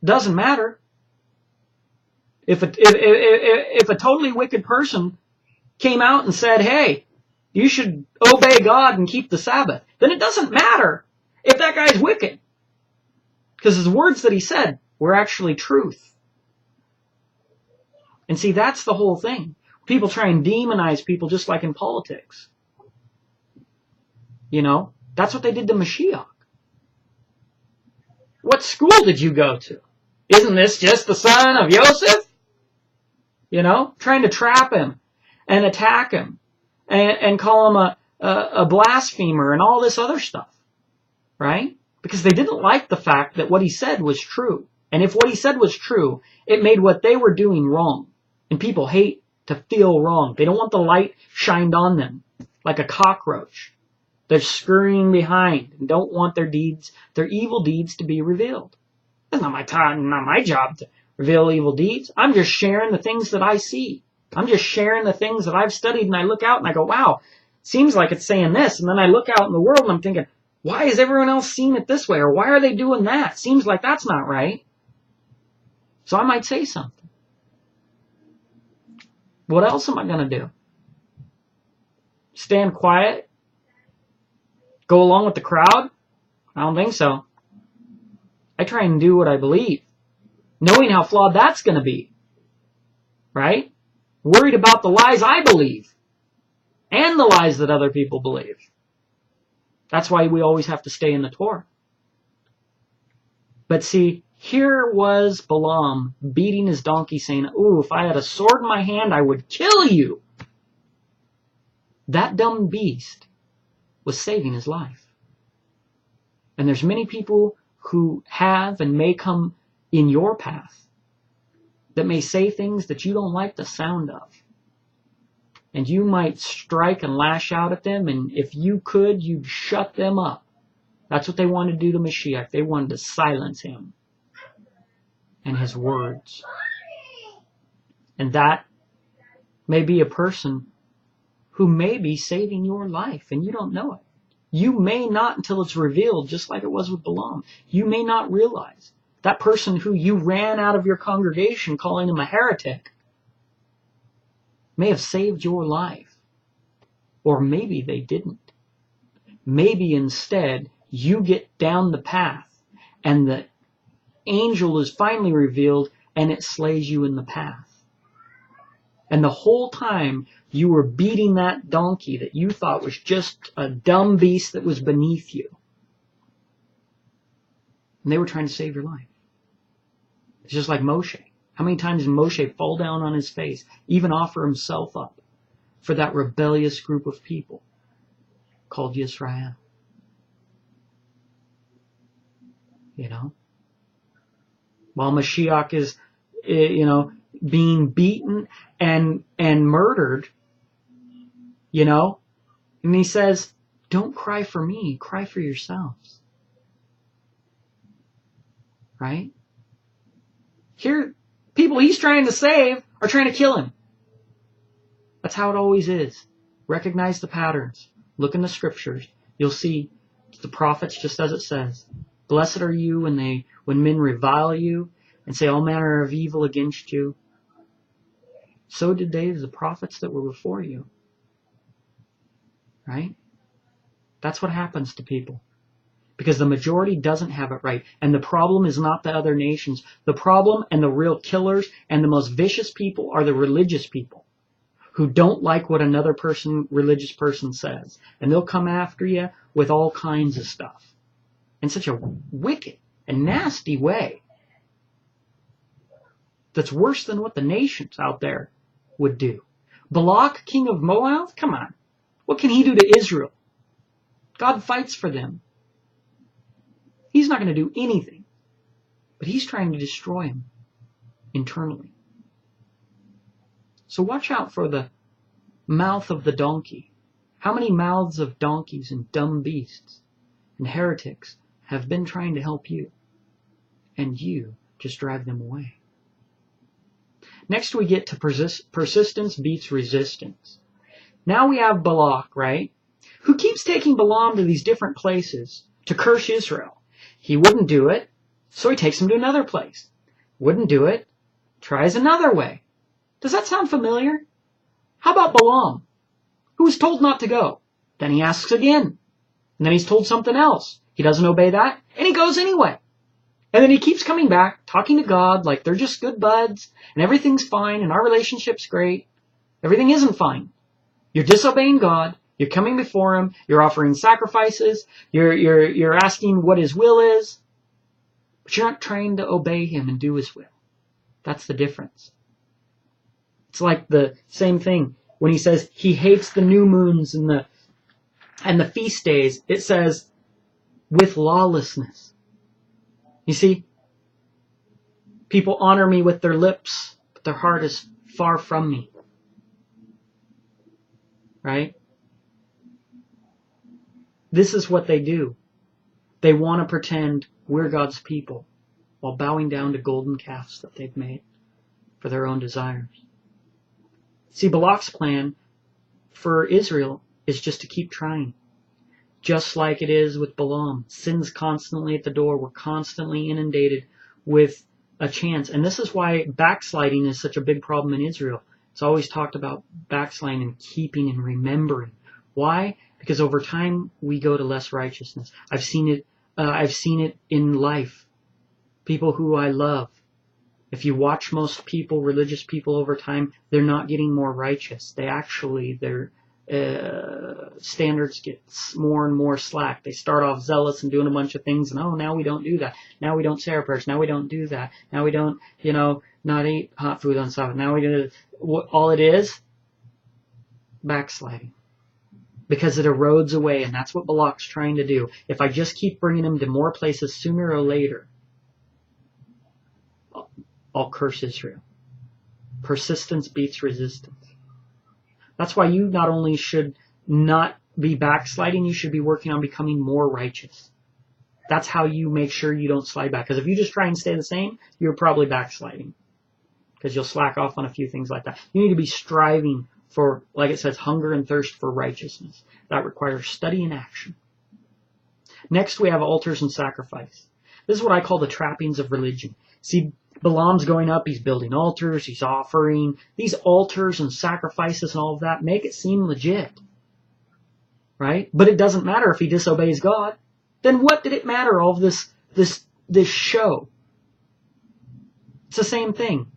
A: Doesn't matter. If a totally wicked person came out and said, hey, you should obey God and keep the Sabbath, then it doesn't matter if that guy's wicked, because his words that he said were actually truth. And see, that's the whole thing. People try and demonize people just like in politics. That's what they did to Mashiach. What school did you go to? Isn't this just the son of Yosef? Trying to trap him and attack him and call him a blasphemer and all this other stuff, right? Because they didn't like the fact that what he said was true And if what he said was true, it made what they were doing wrong. And people hate to feel wrong. They don't want the light shined on them like a cockroach. They're scurrying behind and don't want their deeds, their evil deeds, to be revealed. It's not my job to reveal evil deeds. I'm just sharing the things that I see. I'm just sharing the things that I've studied, and I look out and I go, wow, seems like it's saying this. And then I look out in the world and I'm thinking, why is everyone else seeing it this way? Or why are they doing that? Seems like that's not right. So I might say something. What else am I going to do? Stand quiet? Go along with the crowd? I don't think so. I try and do what I believe, knowing how flawed that's going to be. Right? Worried about the lies I believe and the lies that other people believe. That's why we always have to stay in the Torah. But see, here was Balaam beating his donkey saying, ooh, if I had a sword in my hand, I would kill you. That dumb beast was saving his life. And there's many people who have and may come in your path that may say things that you don't like the sound of. And you might strike and lash out at them, and if you could, you'd shut them up. That's what they wanted to do to Mashiach. They wanted to silence him and his words. And that may be a person who may be saving your life, and you don't know it. You may not until it's revealed, just like it was with Balaam. You may not realize that person who you ran out of your congregation calling him a heretic may have saved your life. Or maybe they didn't. Maybe instead you get down the path and the angel is finally revealed and it slays you in the path. And the whole time you were beating that donkey that you thought was just a dumb beast that was beneath you. And they were trying to save your life. It's just like Moshe. How many times did Moshe fall down on his face, even offer himself up for that rebellious group of people called Yisrael? You know? While Mashiach is, being beaten and murdered, and he says, don't cry for me, cry for yourselves. Right? Here, people he's trying to save are trying to kill him. That's how it always is. Recognize the patterns. Look in the scriptures. You'll see the prophets just as it says. Blessed are you when men revile you and say all manner of evil against you. So did they, the prophets that were before you. Right? That's what happens to people. Because the majority doesn't have it right. And the problem is not the other nations. The problem and the real killers and the most vicious people are the religious people who don't like what another religious person says. And they'll come after you with all kinds of stuff in such a wicked and nasty way that's worse than what the nations out there would do. Balak, king of Moab, come on. What can he do to Israel? God fights for them. He's not going to do anything, but he's trying to destroy him internally. So watch out for the mouth of the donkey. How many mouths of donkeys and dumb beasts and heretics have been trying to help you, and you just drive them away? Next we get to persistence beats resistance. Now we have Balak, right? Who keeps taking Balaam to these different places to curse Israel. He wouldn't do it, so he takes him to another place. Wouldn't do it, tries another way. Does that sound familiar? How about Balaam, who was told not to go? Then he asks again, and then he's told something else. He doesn't obey that, and he goes anyway. And then he keeps coming back, talking to God like they're just good buds, and everything's fine, and our relationship's great. Everything isn't fine. You're disobeying God. You're coming before him. You're offering sacrifices. You're asking what his will is. But you're not trying to obey him and do his will. That's the difference. It's like the same thing when he says he hates the new moons and the feast days. It says with lawlessness. You see, People honor me with their lips, but their heart is far from me. Right? This is what they do. They want to pretend we're God's people while bowing down to golden calves that they've made for their own desires. See, Balak's plan for Israel is just to keep trying. Just like it is with Balaam. Sin's constantly at the door. We're constantly inundated with a chance. And this is why backsliding is such a big problem in Israel. It's always talked about backsliding and keeping and remembering. Why? Because over time we go to less righteousness. I've seen it in life. People who I love. If you watch most people, religious people over time, they're not getting more righteous. Their standards get more and more slack. They start off zealous and doing a bunch of things, and now we don't do that. Now we don't say our prayers. Now we don't do that. Now we don't, not eat hot food on Sabbath. Now we do all it is backsliding. Because it erodes away, and that's what Balak's trying to do. If I just keep bringing him to more places, sooner or later, I'll curse Israel. Persistence beats resistance. That's why you not only should not be backsliding, you should be working on becoming more righteous. That's how you make sure you don't slide back. Because if you just try and stay the same, you're probably backsliding. Because you'll slack off on a few things like that. You need to be striving for, like it says, hunger and thirst for righteousness. That requires study and action. Next, we have altars and sacrifice. This is what I call the trappings of religion. See, Balaam's going up, he's building altars, he's offering. These altars and sacrifices and all of that make it seem legit. Right? But it doesn't matter if he disobeys God. Then what did it matter, all of this show? It's the same thing.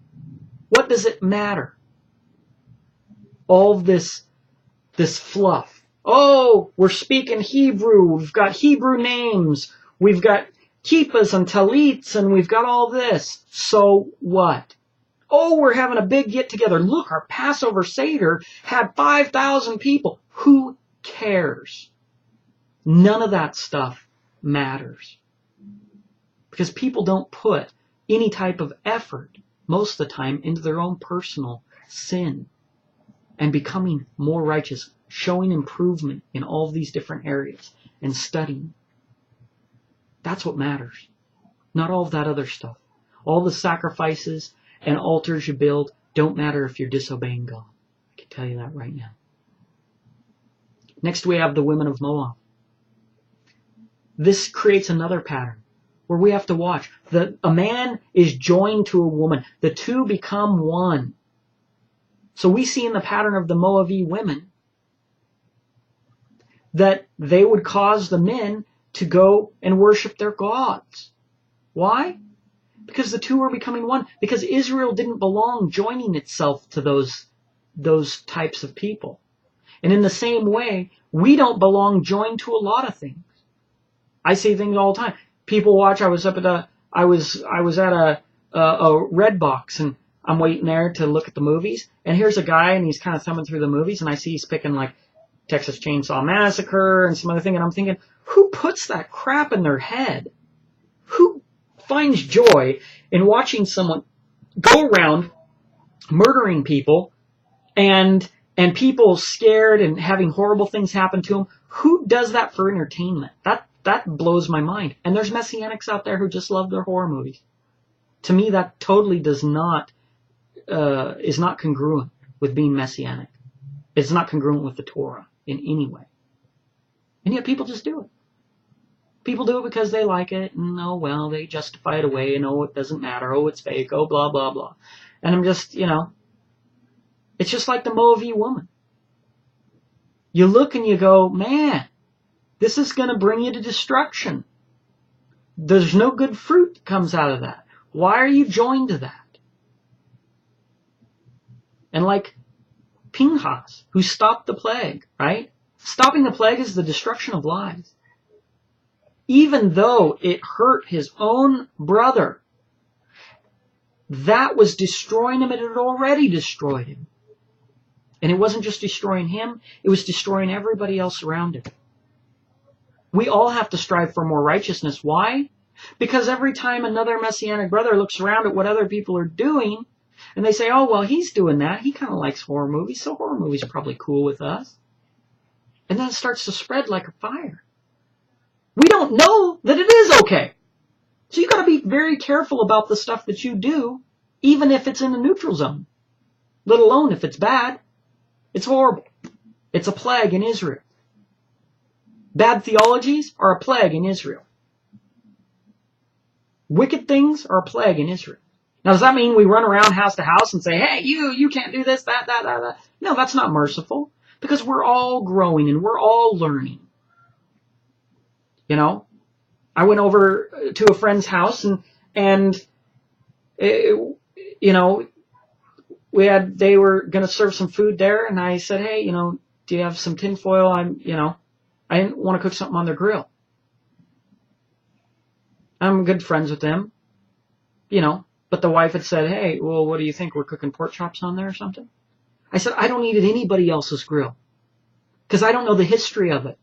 A: What does it matter? All of this fluff. Oh, we're speaking Hebrew. We've got Hebrew names. We've got kippas and talits, and we've got all this. So what? Oh, we're having a big get-together. Look, our Passover Seder had 5,000 people. Who cares? None of that stuff matters. Because people don't put any type of effort, most of the time, into their own personal sin and becoming more righteous, showing improvement in all of these different areas and studying. That's what matters. Not all of that other stuff. All the sacrifices and altars you build don't matter if you're disobeying God. I can tell you that right now. Next we have the women of Moab. This creates another pattern where we have to watch. A man is joined to a woman. The two become one. So we see in the pattern of the Moabite women that they would cause the men to go and worship their gods. Why? Because the two are becoming one. Because Israel didn't belong joining itself to those types of people. And in the same way, we don't belong joined to a lot of things. I see things all the time. People watch. I was at a Red Box, and I'm waiting there to look at the movies. And here's a guy, and he's kind of thumbing through the movies, and I see he's picking like Texas Chainsaw Massacre and some other thing, and I'm thinking, who puts that crap in their head? Who finds joy in watching someone go around murdering people and people scared and having horrible things happen to them? Who does that for entertainment? That blows my mind. And there's Messianics out there who just love their horror movies. To me, that totally is not congruent with being Messianic. It's not congruent with the Torah in any way. And yet people just do it. People do it because they like it, and they justify it away, and it doesn't matter, it's fake, blah, blah, blah. And I'm just, it's just like the Moabite woman. You look and you go, man, this is going to bring you to destruction. There's no good fruit that comes out of that. Why are you joined to that? And like Pinchas, who stopped the plague, right? Stopping the plague is the destruction of lives. Even though it hurt his own brother, that was destroying him. It had already destroyed him. And it wasn't just destroying him, it was destroying everybody else around him. We all have to strive for more righteousness. Why? Because every time another Messianic brother looks around at what other people are doing, and they say, oh, well, he's doing that. He kind of likes horror movies, so horror movies are probably cool with us. And then it starts to spread like a fire. We don't know that it is okay. So you got to be very careful about the stuff that you do, even if it's in the neutral zone. Let alone if it's bad. It's horrible. It's a plague in Israel. Bad theologies are a plague in Israel. Wicked things are a plague in Israel. Now, does that mean we run around house to house and say, hey, you can't do this, that? No, that's not merciful. Because we're all growing and we're all learning. You know? I went over to a friend's house and you know, they were going to serve some food there, and I said, hey, you know, do you have some tinfoil? I didn't want to cook something on their grill. I'm good friends with them, you know, but the wife had said, hey, well, what do you think? We're cooking pork chops on there or something? I said, I don't eat at anybody else's grill because I don't know the history of it.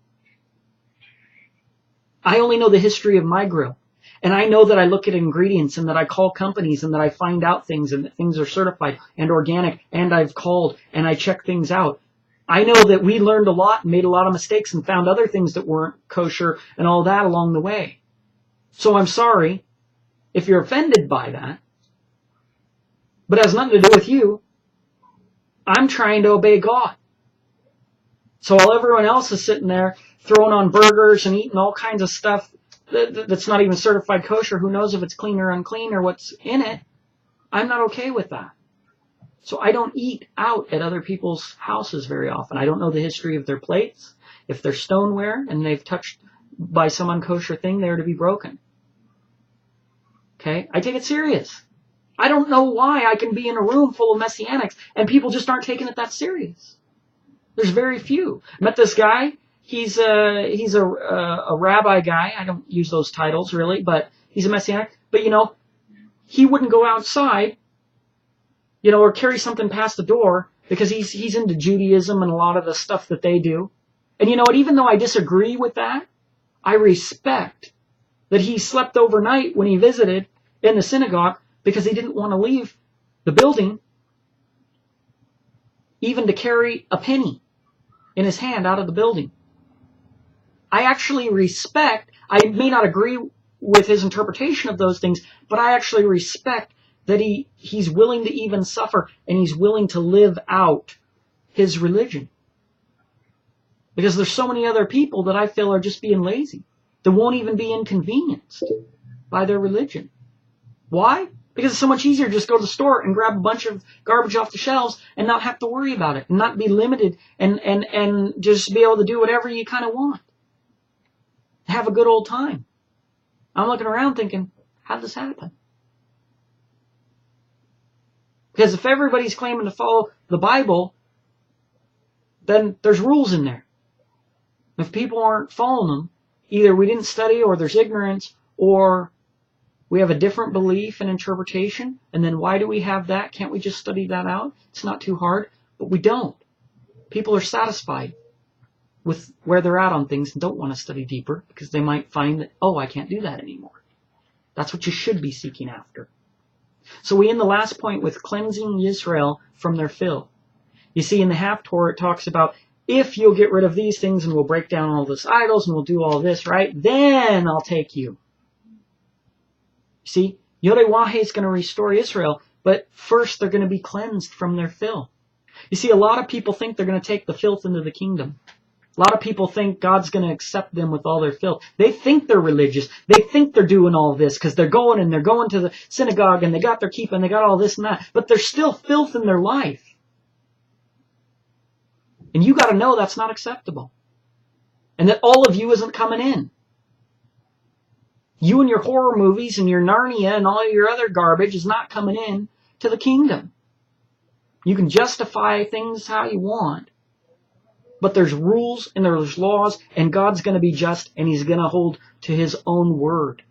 A: I only know the history of my grill. And I know that I look at ingredients and that I call companies and that I find out things and that things are certified and organic, and I've called and I check things out. I know that we learned a lot and made a lot of mistakes and found other things that weren't kosher and all that along the way. So I'm sorry if you're offended by that, but it has nothing to do with you. I'm trying to obey God. So while everyone else is sitting there throwing on burgers and eating all kinds of stuff that's not even certified kosher, who knows if it's clean or unclean or what's in it, I'm not okay with that. So I don't eat out at other people's houses very often. I don't know the history of their plates. If they're stoneware and they've touched by some unkosher thing, they're to be broken. Okay? I take it serious. I don't know why I can be in a room full of Messianics and people just aren't taking it that serious. There's very few. I met this guy. He's a rabbi guy. I don't use those titles really, but he's a Messianic. But you know, he wouldn't go outside, you know, or carry something past the door because he's into Judaism and a lot of the stuff that they do. And you know what? Even though I disagree with that, I respect that he slept overnight when he visited in the synagogue because he didn't want to leave the building even to carry a penny in his hand out of the building. I actually respect, I may not agree with his interpretation of those things, but I actually respect that he's willing to even suffer and he's willing to live out his religion. Because there's so many other people that I feel are just being lazy, that won't even be inconvenienced by their religion. Why? Because it's so much easier to just go to the store and grab a bunch of garbage off the shelves and not have to worry about it and not be limited and just be able to do whatever you kind of want. Have a good old time. I'm looking around thinking, how'd this happen? Because if everybody's claiming to follow the Bible, then there's rules in there. If people aren't following them, either we didn't study or there's ignorance or we have a different belief and interpretation. And then why do we have that? Can't we just study that out? It's not too hard, but we don't. People are satisfied with where they're at on things and don't want to study deeper because they might find that, oh, I can't do that anymore. That's what you should be seeking after. So we end the last point with cleansing Israel from their filth. You see, in the half-Torah, it talks about if you'll get rid of these things and we'll break down all this idols and we'll do all this, right? Then I'll take you. See, YHWH is going to restore Israel, but first they're going to be cleansed from their filth. You see, a lot of people think they're going to take the filth into the kingdom. A lot of people think God's going to accept them with all their filth. They think they're religious. They think they're doing all this because they're going to the synagogue and they got their kippah and they got all this and that. But there's still filth in their life. And you got to know that's not acceptable. And that all of you isn't coming in. You and your horror movies and your Narnia and all your other garbage is not coming in to the kingdom. You can justify things how you want. But there's rules and there's laws, and God's going to be just, and He's going to hold to His own word.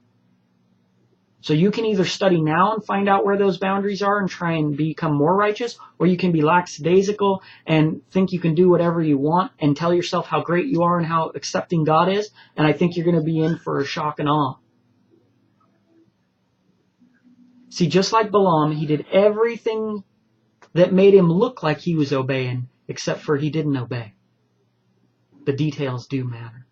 A: So you can either study now and find out where those boundaries are and try and become more righteous, or you can be lackadaisical and think you can do whatever you want and tell yourself how great you are and how accepting God is, and I think you're going to be in for a shock and awe. See, just like Balaam, he did everything that made him look like he was obeying, except for he didn't obey. The details do matter.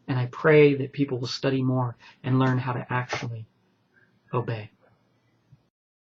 A: And I pray that people will study more and learn how to actually obey.